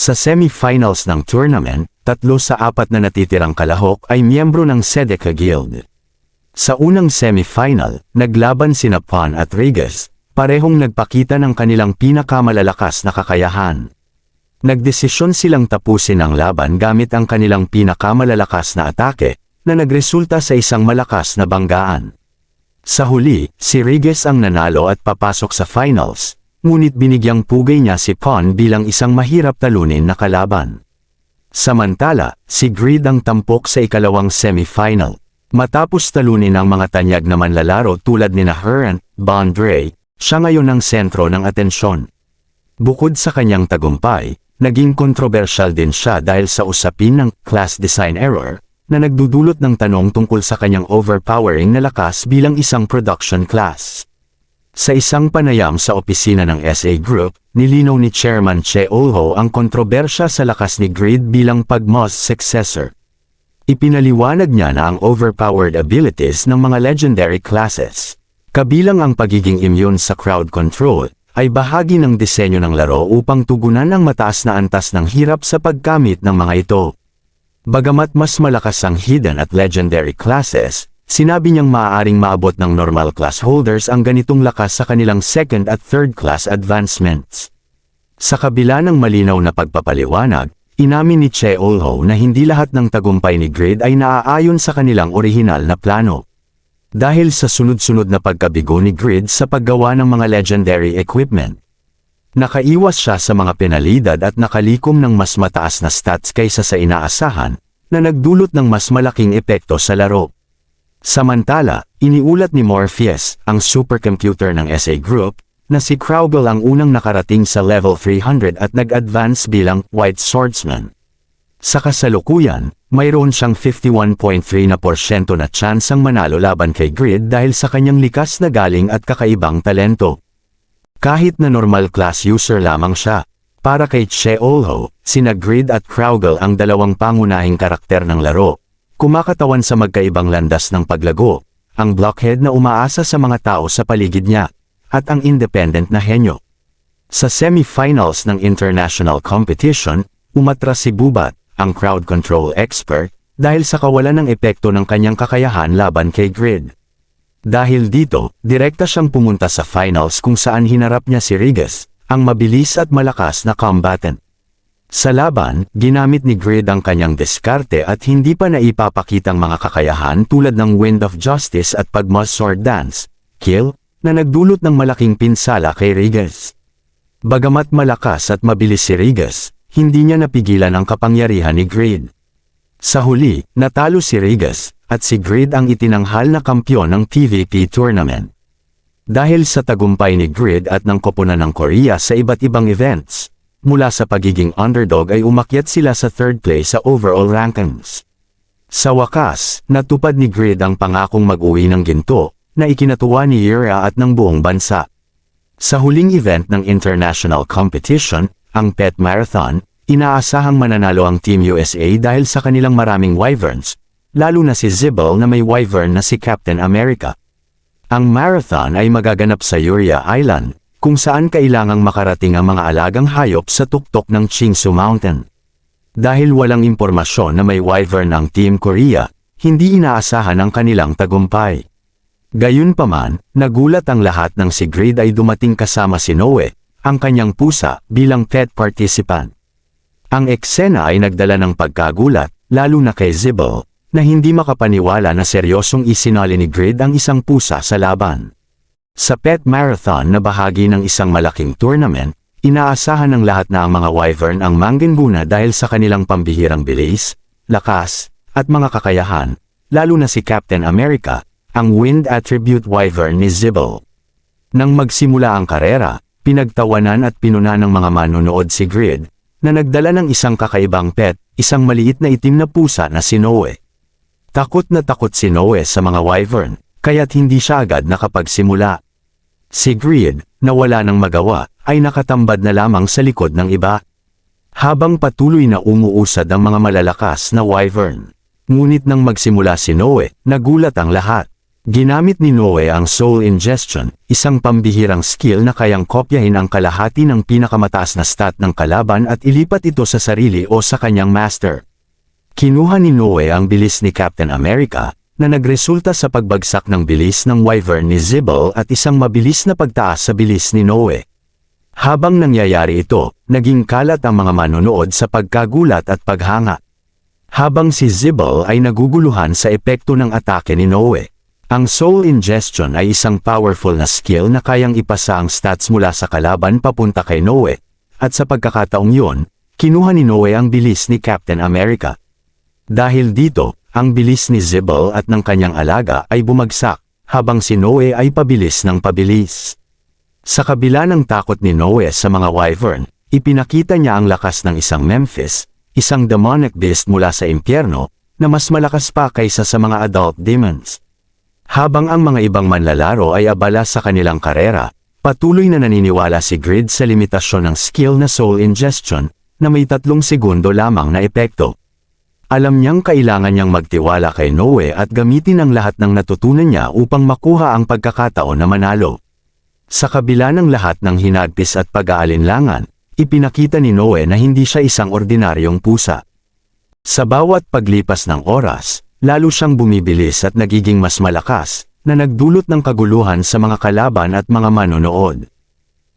Sa semi-finals ng tournament, 3 sa 4 na natitirang kalahok ay miyembro ng Sedeca Guild. Sa unang semi-final, naglaban sina Pon at Rigas, parehong nagpakita ng kanilang pinakamalalakas na kakayahan. Nagdesisyon silang tapusin ang laban gamit ang kanilang pinakamalalakas na atake, na nagresulta sa isang malakas na banggaan. Sa huli, si Rigas ang nanalo at papasok sa finals, ngunit binigyang pugay niya si Pon bilang isang mahirap talunin na kalaban. Samantala, si Greed ang tampok sa ikalawang semi-final. Matapos talunin ang mga tanyag na manlalaro tulad nina Herant, Bondre, siya ngayon ang sentro ng atensyon. Bukod sa kanyang tagumpay, naging kontrobersyal din siya dahil sa usapin ng class design error, na nagdudulot ng tanong tungkol sa kanyang overpowering na lakas bilang isang production class. Sa isang panayam sa opisina ng SA Group, nilinaw ni Chairman Che Olho ang kontrobersya sa lakas ni Greed bilang Pagmos successor. Ipinaliwanag niya na ang overpowered abilities ng mga legendary classes, kabilang ang pagiging immune sa crowd control, ay bahagi ng disenyo ng laro upang tugunan ang mataas na antas ng hirap sa paggamit ng mga ito. Bagamat mas malakas ang hidden at legendary classes, sinabi niyang maaaring maabot ng normal class holders ang ganitong lakas sa kanilang second at third class advancements. Sa kabila ng malinaw na pagpapaliwanag, inamin ni Che Olho na hindi lahat ng tagumpay ni Greed ay naaayon sa kanilang orihinal na plano. Dahil sa sunod-sunod na pagkabigo ni Greed sa paggawa ng mga legendary equipment, nakaiwas siya sa mga penalidad at nakalikom ng mas mataas na stats kaysa sa inaasahan, na nagdulot ng mas malaking epekto sa laro. Samantala, iniulat ni Morpheus, ang supercomputer ng SA Group, na si Kraugle ang unang nakarating sa level 300 at nag-advance bilang White Swordsman. Sa kasalukuyan, mayroon siyang 51.3% na tsansang manalo laban kay Greed dahil sa kanyang likas na galing at kakaibang talento. Kahit na normal class user lamang siya, para kay Che Olho, sina Greed at Kraugle ang dalawang pangunahing karakter ng laro, kumakatawan sa magkaibang landas ng paglago, ang blockhead na umaasa sa mga tao sa paligid niya, at ang independent na henyo. Sa semi-finals ng international competition, umatras si Bubat, ang crowd control expert, dahil sa kawalan ng epekto ng kanyang kakayahan laban kay Greed. Dahil dito, direkta siyang pumunta sa finals kung saan hinarap niya si Rigas, ang mabilis at malakas na combatant. Sa laban, ginamit ni Greed ang kanyang diskarte at hindi pa naipapakitang mga kakayahan tulad ng Wind of Justice at Pagmos Sword Dance, Kill, na nagdulot ng malaking pinsala kay Rigas. Bagamat malakas at mabilis si Rigas, hindi niya napigilan ang kapangyarihan ni Greed. Sa huli, natalo si Rigas, at si Greed ang itinanghal na kampyon ng PvP tournament. Dahil sa tagumpay ni Greed at ng koponan ng Korea sa iba't ibang events, mula sa pagiging underdog ay umakyat sila sa third place sa overall rankings. Sa wakas, natupad ni Greed ang pangakong mag-uwi ng ginto, na ikinatuwa ni Yura at ng buong bansa. Sa huling event ng international competition, ang Pet Marathon, inaasahang mananalo ang Team USA dahil sa kanilang maraming wyverns, lalo na si Zibble na may wyvern na si Captain America. Ang marathon ay magaganap sa Uria Island, kung saan kailangang makarating ang mga alagang hayop sa tuktok ng Chingsu Mountain. Dahil walang impormasyon na may wyvern ang Team Korea, hindi inaasahan ang kanilang tagumpay. Gayunpaman, nagulat ang lahat nang si Greed ay dumating kasama si Noe, ang kanyang pusa, bilang pet participant. Ang eksena ay nagdala ng pagkagulat, lalo na kay Zibble, na hindi makapaniwala na seryosong isinali ni Greed ang isang pusa sa laban. Sa Pet Marathon na bahagi ng isang malaking tournament, inaasahan ng lahat na ang mga wyvern ang manggenguna dahil sa kanilang pambihirang bilis, lakas, at mga kakayahan, lalo na si Captain America, ang wind attribute wyvern ni Zibble. Nang magsimula ang karera, pinagtawanan at pinuna ng mga manonood si Greed, na nagdala ng isang kakaibang pet, isang maliit na itim na pusa na si Noe. Takot na takot si Noe sa mga wyvern, kaya't hindi siya agad nakapagsimula. Si Greed, na wala nang magawa, ay nakatambad na lamang sa likod ng iba. Habang patuloy na umuusad ang mga malalakas na wyvern. Ngunit nang magsimula si Noe, nagulat ang lahat. Ginamit ni Noe ang Soul Ingestion, isang pambihirang skill na kayang kopyahin ang kalahati ng pinakamataas na stat ng kalaban at ilipat ito sa sarili o sa kanyang master. Kinuha ni Noe ang bilis ni Captain America, na nagresulta sa pagbagsak ng bilis ng Wyvern ni Zibble at isang mabilis na pagtaas sa bilis ni Noe. Habang nangyayari ito, naging kalat ang mga manonood sa pagkagulat at paghanga. Habang si Zibble ay naguguluhan sa epekto ng atake ni Noe. Ang Soul Ingestion ay isang powerful na skill na kayang ipasa ang stats mula sa kalaban papunta kay Noe, at sa pagkakataong yun, kinuha ni Noe ang bilis ni Captain America. Dahil dito, ang bilis ni Zibble at ng kanyang alaga ay bumagsak, habang si Noe ay pabilis ng pabilis. Sa kabila ng takot ni Noe sa mga Wyvern, ipinakita niya ang lakas ng isang Memphis, isang demonic beast mula sa impyerno, na mas malakas pa kaysa sa mga adult demons. Habang ang mga ibang manlalaro ay abala sa kanilang karera, patuloy na naniniwala si Grid sa limitasyon ng skill na Soul Ingestion, na may 3 segundo lamang na epekto. Alam niyang kailangan niyang magtiwala kay Noe at gamitin ang lahat ng natutunan niya upang makuha ang pagkakataon na manalo. Sa kabila ng lahat ng hinagpis at pag-aalinlangan, ipinakita ni Noe na hindi siya isang ordinaryong pusa. Sa bawat paglipas ng oras, lalo siyang bumibilis at nagiging mas malakas, na nagdulot ng kaguluhan sa mga kalaban at mga manonood.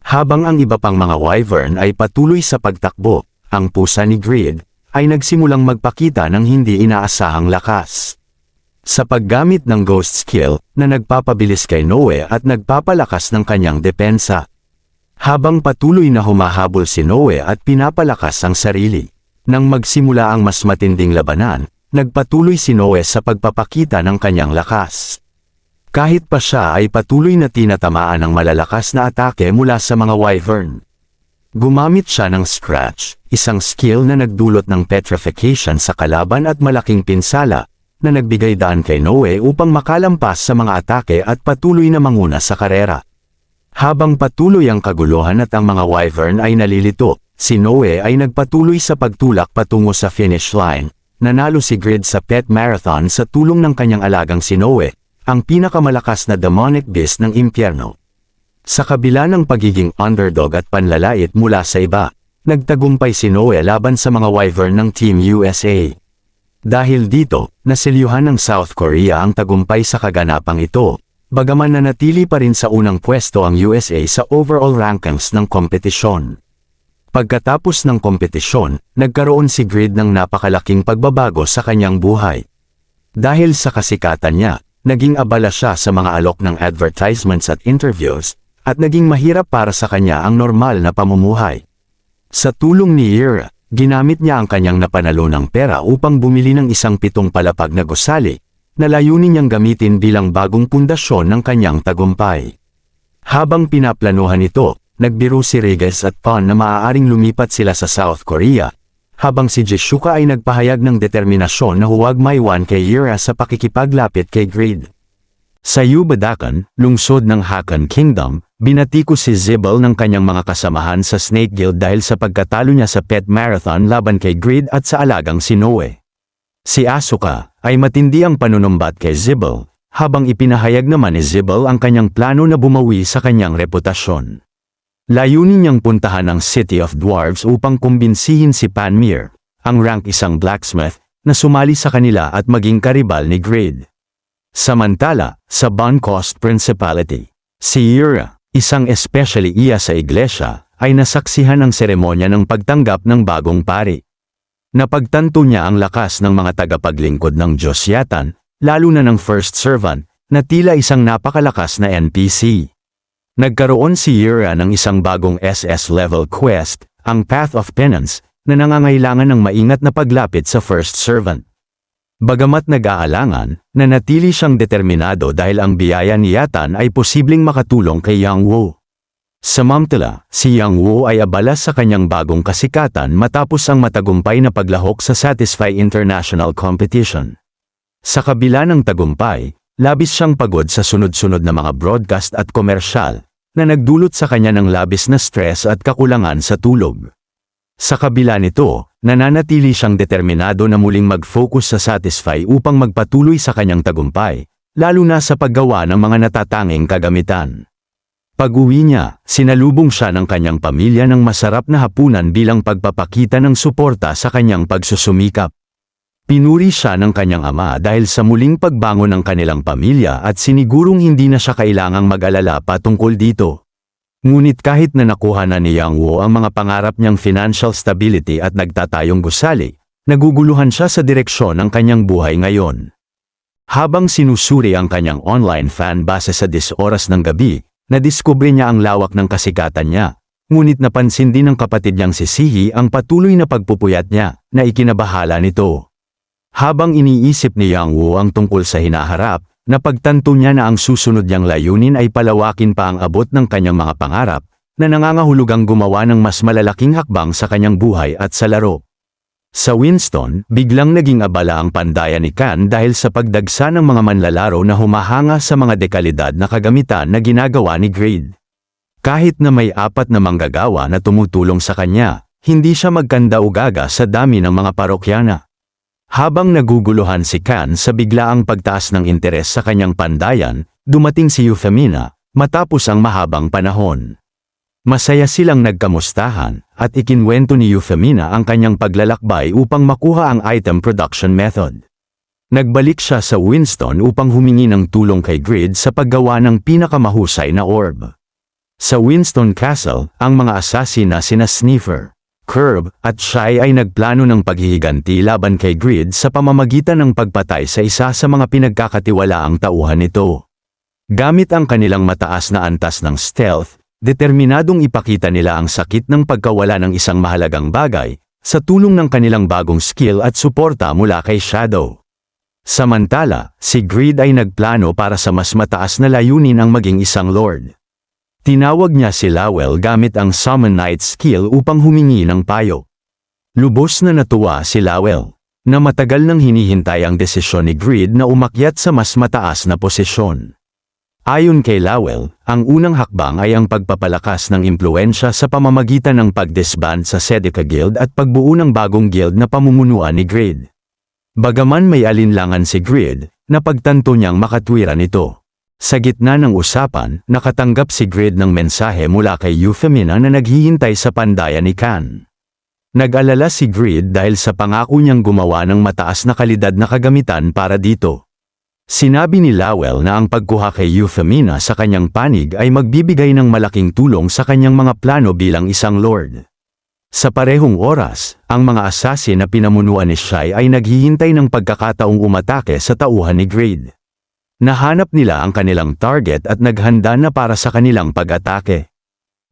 Habang ang iba pang mga Wyvern ay patuloy sa pagtakbo, ang pusa ni Grid ay nagsimulang magpakita ng hindi inaasahang lakas. Sa paggamit ng Ghost Skill na nagpapabilis kay Noe at nagpapalakas ng kanyang depensa. Habang patuloy na humahabol si Noe at pinapalakas ang sarili. Nang magsimula ang mas matinding labanan, nagpatuloy si Noe sa pagpapakita ng kanyang lakas. Kahit pa siya ay patuloy na tinatamaan ng malalakas na atake mula sa mga Wyvern. Gumamit siya ng Scratch, isang skill na nagdulot ng petrification sa kalaban at malaking pinsala, na nagbigay daan kay Noe upang makalampas sa mga atake at patuloy na manguna sa karera. Habang patuloy ang kaguluhan at ang mga Wyvern ay nalilito, si Noe ay nagpatuloy sa pagtulak patungo sa finish line. Nanalo si Grid sa pet marathon sa tulong ng kanyang alagang si Noe, ang pinakamalakas na demonic beast ng impyerno. Sa kabila ng pagiging underdog at panlalait mula sa iba, nagtagumpay si Noe laban sa mga Wyvern ng Team USA. Dahil dito, naselyuhan ng South Korea ang tagumpay sa kaganapang ito, bagaman nanatili pa rin sa unang pwesto ang USA sa overall rankings ng kompetisyon. Pagkatapos ng kompetisyon, nagkaroon si Grid ng napakalaking pagbabago sa kanyang buhay. Dahil sa kasikatan niya, naging abala siya sa mga alok ng advertisements at interviews, at naging mahirap para sa kanya ang normal na pamumuhay. Sa tulong ni Ira, ginamit niya ang kanyang napanalunang pera upang bumili ng isang 7 palapag na gusali, na layunin niyang gamitin bilang bagong pundasyon ng kanyang tagumpay. Habang pinaplanuhan ito, nagbiro si Regis at Pon na maaaring lumipat sila sa South Korea, habang si Jishuka ay nagpahayag ng determinasyon na huwag maiwan kay Ira sa pakikipaglapit kay Grid. Sa Yubadakan, lungsod ng Hakan Kingdom, binatikos si Zibble ng kanyang mga kasamahan sa Snake Guild dahil sa pagkatalo niya sa pet marathon laban kay Grid at sa alagang si Noe. Si Asuka ay matindi ang panunumbat kay Zibble, habang ipinahayag naman ni Zibble ang kanyang plano na bumawi sa kanyang reputasyon. Layunin niyang puntahan ang City of Dwarves upang kumbinsihin si Panmir, ang rank isang blacksmith, na sumali sa kanila at maging karibal ni Grid. Samantala, sa Boncost Principality, si Ira, isang especially iya sa iglesia, ay nasaksihan ang seremonya ng pagtanggap ng bagong pari. Napagtanto niya ang lakas ng mga tagapaglingkod ng Diyos Yatan, lalo na ng First Servant, na tila isang napakalakas na NPC. Nagkaroon si Ira ng isang bagong SS-level quest, ang Path of Penance, na nangangailangan ng maingat na paglapit sa First Servant. Bagamat nag-aalangan, nanatili siyang determinado dahil ang biyaya ni Yatan ay posibleng makatulong kay Yang Wu. Samantala, si Yang Wu ay abala sa kanyang bagong kasikatan matapos ang matagumpay na paglahok sa Satisfy International Competition. Sa kabila ng tagumpay, labis siyang pagod sa sunod-sunod na mga broadcast at komersyal, na nagdulot sa kanya ng labis na stress at kakulangan sa tulog. Sa kabila nito, nananatili siyang determinado na muling mag-focus sa Satisfy upang magpatuloy sa kanyang tagumpay, lalo na sa paggawa ng mga natatanging kagamitan. Pag-uwi niya, sinalubong siya ng kanyang pamilya ng masarap na hapunan bilang pagpapakita ng suporta sa kanyang pagsusumikap. Pinuri siya ng kanyang ama dahil sa muling pagbangon ng kanilang pamilya at sinigurong hindi na siya kailangang mag-alala pa tungkol dito. Ngunit kahit na nakuha na ni Yang Wu ang mga pangarap niyang financial stability at nagtatayong gusali, naguguluhan siya sa direksyon ng kanyang buhay ngayon. Habang sinusuri ang kanyang online fan base sa 10 oras ng gabi, nadiskubre niya ang lawak ng kasikatan niya. Ngunit napansin din ng kapatid niyang si Sihi ang patuloy na pagpupuyat niya, na ikinabahala nito. Habang iniisip ni Yang Wu ang tungkol sa hinaharap, napagtanto niya na ang susunod niyang layunin ay palawakin pa ang abot ng kanyang mga pangarap, na nangangahulugang gumawa ng mas malalaking hakbang sa kanyang buhay at sa laro. Sa Winston, biglang naging abala ang pandayan ni Kan dahil sa pagdagsa ng mga manlalaro na humahanga sa mga dekalidad na kagamitan na ginagawa ni Grid. Kahit na may 4 na manggagawa na tumutulong sa kanya, hindi siya magkanda-ugaga sa dami ng mga parokyana. Habang naguguluhan si Kan sa biglaang pagtaas ng interes sa kanyang pandayan, dumating si Euphemina, matapos ang mahabang panahon. Masaya silang nagkamustahan, at ikinwento ni Euphemina ang kanyang paglalakbay upang makuha ang item production method. Nagbalik siya sa Winston upang humingi ng tulong kay Grid sa paggawa ng pinakamahusay na orb. Sa Winston Castle, ang mga assassin na sina Sniffer, Curb, at Shy ay nagplano ng paghihiganti laban kay Grid sa pamamagitan ng pagpatay sa isa sa mga pinagkakatiwalaang tauhan nito. Gamit ang kanilang mataas na antas ng stealth, determinadong ipakita nila ang sakit ng pagkawala ng isang mahalagang bagay, sa tulong ng kanilang bagong skill at suporta mula kay Shadow. Samantala, si Grid ay nagplano para sa mas mataas na layunin ang maging isang lord. Tinawag niya si Lowell gamit ang Summon Knight skill upang humingi ng payo. Lubos na natuwa si Lowell, na matagal nang hinihintay ang desisyon ni Grid na umakyat sa mas mataas na posisyon. Ayon kay Lowell, ang unang hakbang ay ang pagpapalakas ng impluensya sa pamamagitan ng pag-disband sa Sedeca Guild at pagbuo ng bagong guild na pamumunuan ni Grid. Bagaman may alinlangan si Grid, napagtanto niyang makatwiran ito. Sa gitna ng usapan, nakatanggap si Grid ng mensahe mula kay Euphemina na naghihintay sa pandayan ni Kan. Nag-alala si Grid dahil sa pangako niyang gumawa ng mataas na kalidad na kagamitan para dito. Sinabi ni Lowell na ang pagkuha kay Euphemina sa kanyang panig ay magbibigay ng malaking tulong sa kanyang mga plano bilang isang lord. Sa parehong oras, ang mga assassin na pinamunuan ni Shy ay naghihintay ng pagkakataong umatake sa tauhan ni Grid. Nahanap nila ang kanilang target at naghanda na para sa kanilang pag-atake.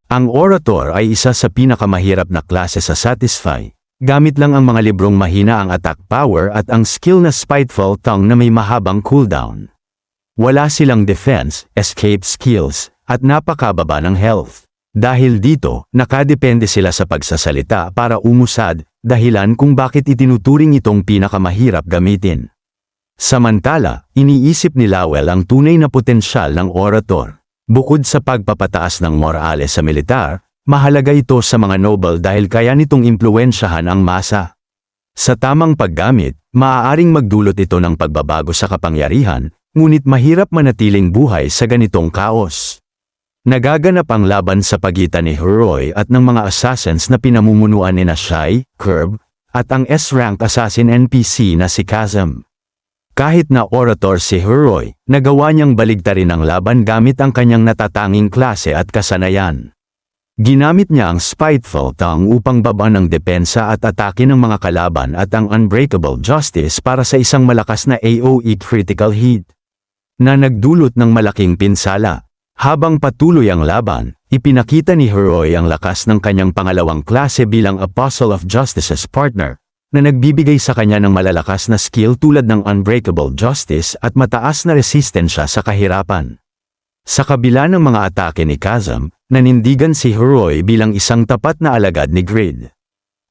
Ang Orator ay isa sa pinakamahirap na klase sa Satisfy. Gamit lang ang mga librong mahina ang attack power at ang skill na Spiteful Tongue na may mahabang cooldown. Wala silang defense, escape skills, at napakababa ng health. Dahil dito, nakadepende sila sa pagsasalita para umusad, dahilan kung bakit itinuturing itong pinakamahirap gamitin. Samantala, iniisip ni Lowell ang tunay na potensyal ng Orator. Bukod sa pagpapataas ng morale sa militar, mahalaga ito sa mga noble dahil kaya nitong impluwensyahan ang masa. Sa tamang paggamit, maaaring magdulot ito ng pagbabago sa kapangyarihan, ngunit mahirap manatiling buhay sa ganitong kaos. Nagaganap ang laban sa pagitan ni Heroy at ng mga assassins na pinamumunuan ni Shy, Curb, at ang S-rank assassin NPC na si Chasm. Kahit na Orator si Heroy, nagawa niyang baligtarin ang laban gamit ang kanyang natatanging klase at kasanayan. Ginamit niya ang Spiteful Tongue upang baban ang depensa at atake ng mga kalaban at ang Unbreakable Justice para sa isang malakas na AoE critical hit, na nagdulot ng malaking pinsala. Habang patuloy ang laban, ipinakita ni Heroy ang lakas ng kanyang pangalawang klase bilang Apostle of Justice's partner, na nagbibigay sa kanya ng malalakas na skill tulad ng Unbreakable Justice at mataas na resistensya sa kahirapan. Sa kabila ng mga atake ni Chasm, nanindigan si Heroy bilang isang tapat na alagad ni Grid.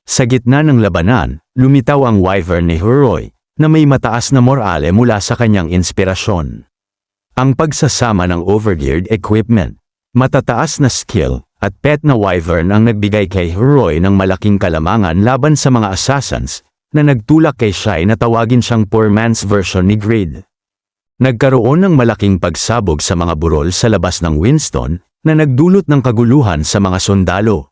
Sa gitna ng labanan, lumitaw ang Wyvern ni Heroy, na may mataas na morale mula sa kanyang inspirasyon. Ang pagsasama ng overgeared equipment, matataas na skill, at pet na Wyvern ang nagbigay kay Heroy ng malaking kalamangan laban sa mga assassins, na nagtulak kay Shy na tawagin siyang poor man's version ni Grid. Nagkaroon ng malaking pagsabog sa mga burol sa labas ng Winston na nagdulot ng kaguluhan sa mga sundalo.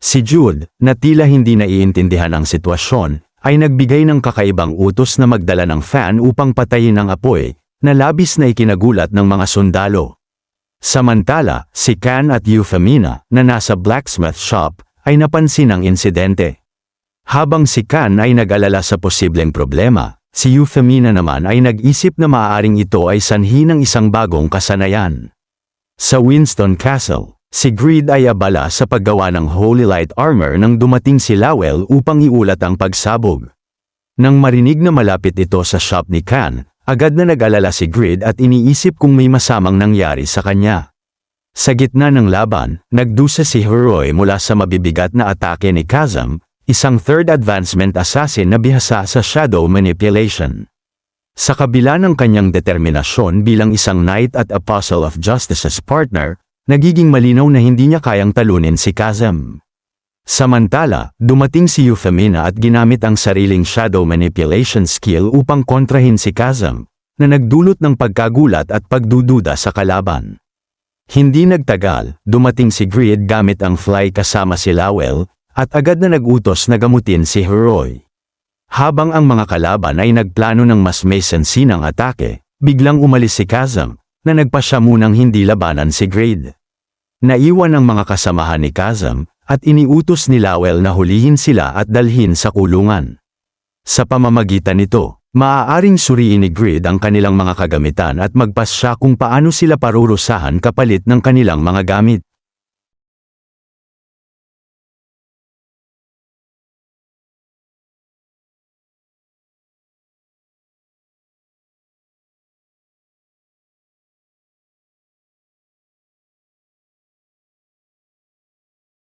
Si Jude, na tila hindi naiintindihan ang sitwasyon, ay nagbigay ng kakaibang utos na magdala ng fan upang patayin ang apoy, na labis na ikinagulat ng mga sundalo. Samantala, si Can at Euphemina, na nasa blacksmith shop, ay napansin ang insidente. Habang si Can ay nag-alala sa posibleng problema, si Euphemina naman ay nag-isip na maaaring ito ay sanhi ng isang bagong kasanayan. Sa Winston Castle, si Greed ay abala sa paggawa ng Holy Light Armor nang dumating si Lowell upang iulat ang pagsabog. Nang marinig na malapit ito sa shop ni Can, agad na nag-alala si Greed at iniisip kung may masamang nangyari sa kanya. Sa gitna ng laban, nagdusa si Heroy mula sa mabibigat na atake ni Chasm, isang third advancement assassin na bihasa sa shadow manipulation. Sa kabila ng kanyang determinasyon bilang isang knight at apostle of justice's partner, nagiging malinaw na hindi niya kayang talunin si Chasm. Samantala, dumating si Euphemina at ginamit ang sariling shadow manipulation skill upang kontrahin si Chasm, na nagdulot ng pagkagulat at pagdududa sa kalaban. Hindi nagtagal, dumating si Greed gamit ang fly kasama si Lowell, at agad na nagutos na gamutin si Heroy. Habang ang mga kalaban ay nagplano ng mas may sensinang atake, biglang umalis si Chasm, na nagpasya munang hindi labanan si Greed. Naiwan ang mga kasamahan ni Chasm, at iniutos ni Lowell na hulihin sila at dalhin sa kulungan. Sa pamamagitan nito, maaaring suriin ni Greed ang kanilang mga kagamitan at magpasya kung paano sila parurusahan kapalit ng kanilang mga gamit.